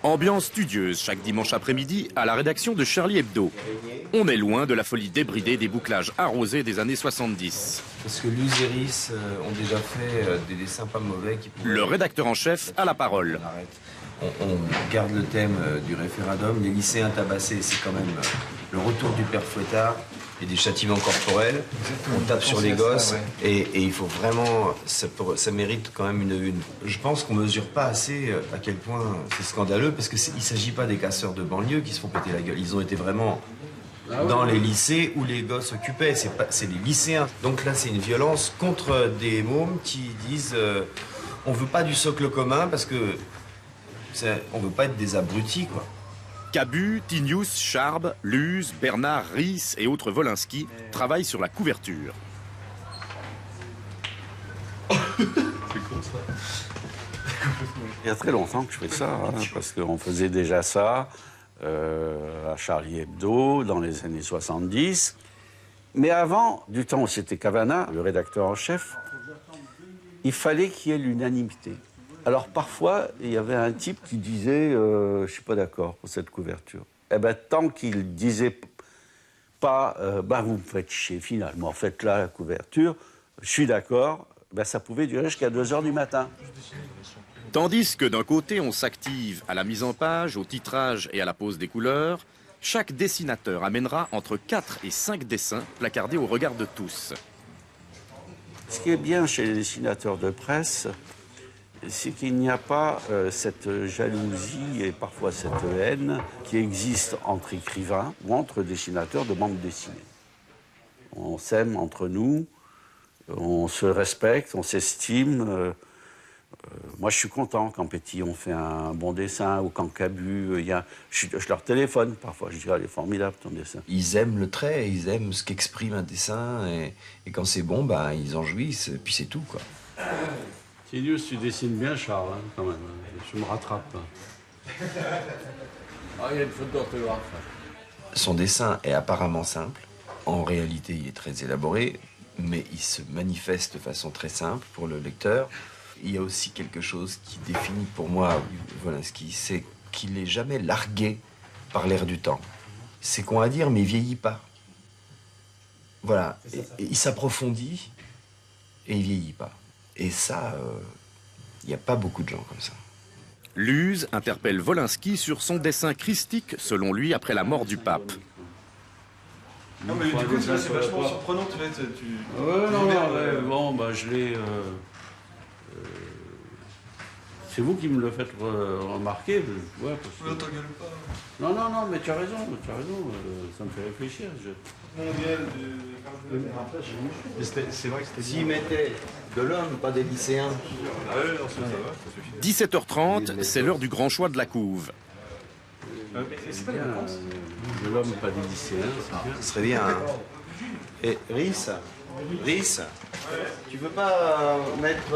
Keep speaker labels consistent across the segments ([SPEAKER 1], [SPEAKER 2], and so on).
[SPEAKER 1] Ambiance studieuse chaque dimanche après-midi à la rédaction de Charlie Hebdo. On est loin de la folie débridée des bouclages arrosés des années 70.
[SPEAKER 2] Parce que Luz et Rhys ont déjà fait des dessins pas mauvais.
[SPEAKER 1] Le rédacteur en chef a la parole.
[SPEAKER 2] On garde le thème du référendum. Les lycéens tabassés, c'est quand même le retour du père Fouettard et des châtiments corporels. On tape sur les gosses et il faut vraiment... Ça mérite quand même une une. Je pense qu'on mesure pas assez à quel point c'est scandaleux parce qu'il ne s'agit pas des casseurs de banlieue qui se font péter la gueule. Ils ont été vraiment dans les lycées où les gosses occupaient. C'est les lycéens. Donc là, c'est une violence contre des mômes qui disent on veut pas du socle commun parce que on veut pas être des abrutis, quoi.
[SPEAKER 1] Cabu, Tinius, Charb, Luz, Bernard, Rhys et autres Wolinski travaillent sur la couverture.
[SPEAKER 3] C'est con ça.
[SPEAKER 4] Il y a très longtemps que je fais ça, hein, parce qu'on faisait déjà ça à Charlie Hebdo dans les années 70. Mais avant, du temps où c'était Cavana, le rédacteur en chef, il fallait qu'il y ait l'unanimité. Alors parfois, il y avait un type qui disait je suis pas d'accord pour cette couverture. Eh ben tant qu'il disait pas vous me faites chier finalement, faites-la la couverture, je suis d'accord, ça pouvait durer jusqu'à 2 h du matin.
[SPEAKER 1] Tandis que d'un côté on s'active à la mise en page, au titrage et à la pose des couleurs, chaque dessinateur amènera entre 4 et 5 dessins placardés au regard de tous.
[SPEAKER 4] Ce qui est bien chez les dessinateurs de presse, c'est qu'il n'y a pas cette jalousie et parfois cette haine qui existe entre écrivains ou entre dessinateurs de bande dessinée. On s'aime entre nous, on se respecte, on s'estime. Moi, je suis content quand Pétillon fait un bon dessin ou quand Cabu, je leur téléphone parfois. Je dis, il est formidable ton dessin.
[SPEAKER 2] Ils aiment le trait, ils aiment ce qu'exprime un dessin et quand c'est bon, ils en jouissent et puis c'est tout, quoi.
[SPEAKER 4] Tinius, tu dessines bien, Charles, hein, quand même. Je me rattrape.
[SPEAKER 3] Il y a une faute d'orthographe.
[SPEAKER 2] Son dessin est apparemment simple. En réalité, il est très élaboré, mais il se manifeste de façon très simple pour le lecteur. Il y a aussi quelque chose qui définit pour moi Wolinski, c'est qu'il n'est jamais largué par l'air du temps. C'est con à dire, mais il vieillit pas. Voilà, et il s'approfondit et il vieillit pas. Et ça, il n'y a pas beaucoup de gens comme ça.
[SPEAKER 1] Luz interpelle Wolinski sur son dessin christique, selon lui, après la mort du pape.
[SPEAKER 3] Non, mais du coup, c'est vachement surprenant, tu vois.
[SPEAKER 4] Je l'ai... C'est vous qui me le faites remarquer. Ouais, parce que...
[SPEAKER 3] t'engueule pas.
[SPEAKER 4] Non, mais tu as raison, ça me fait réfléchir.
[SPEAKER 3] C'est vrai que c'était...
[SPEAKER 2] S'ils mettaient de l'homme, pas des lycéens.
[SPEAKER 3] Ah ouais, non, ça va, ça suffit.
[SPEAKER 1] 17h30, c'est l'heure du grand choix de la couve.
[SPEAKER 3] C'est pas les vacances.
[SPEAKER 4] De l'homme, pas des lycéens, c'est bien.
[SPEAKER 2] Ce serait bien, hein. Et Rhys, tu veux pas mettre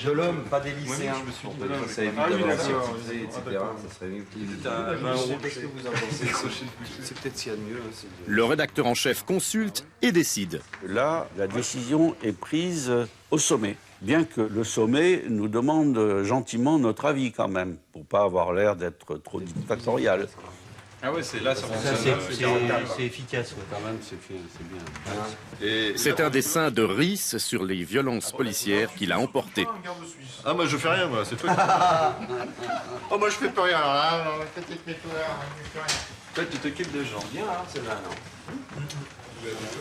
[SPEAKER 2] de l'homme, pas des lycéens?
[SPEAKER 3] je me suis dit,
[SPEAKER 2] ça évite d'avoir scientisé, etc. Ça serait mieux. Qu'est-ce que vous en pensez? C'est peut-être ce qu'il y a de mieux.
[SPEAKER 1] Le rédacteur en chef consulte et décide.
[SPEAKER 4] Là, la décision est prise au sommet. Bien que le sommet nous demande gentiment notre avis quand même, pour pas avoir l'air d'être trop dictatorial.
[SPEAKER 3] Ah ouais, c'est là, ça
[SPEAKER 4] C'est efficace, quand même, c'est bien.
[SPEAKER 3] Et
[SPEAKER 1] C'est un dessin de Rhys sur les violences policières qu'il a emporté.
[SPEAKER 3] Ah, moi, je fais rien, moi, c'est toi.
[SPEAKER 5] Oh, moi je fais plus rien, alors là, peut-être que
[SPEAKER 3] Toi, tu t'occupes de gens.
[SPEAKER 2] Bien, hein, celle-là, non?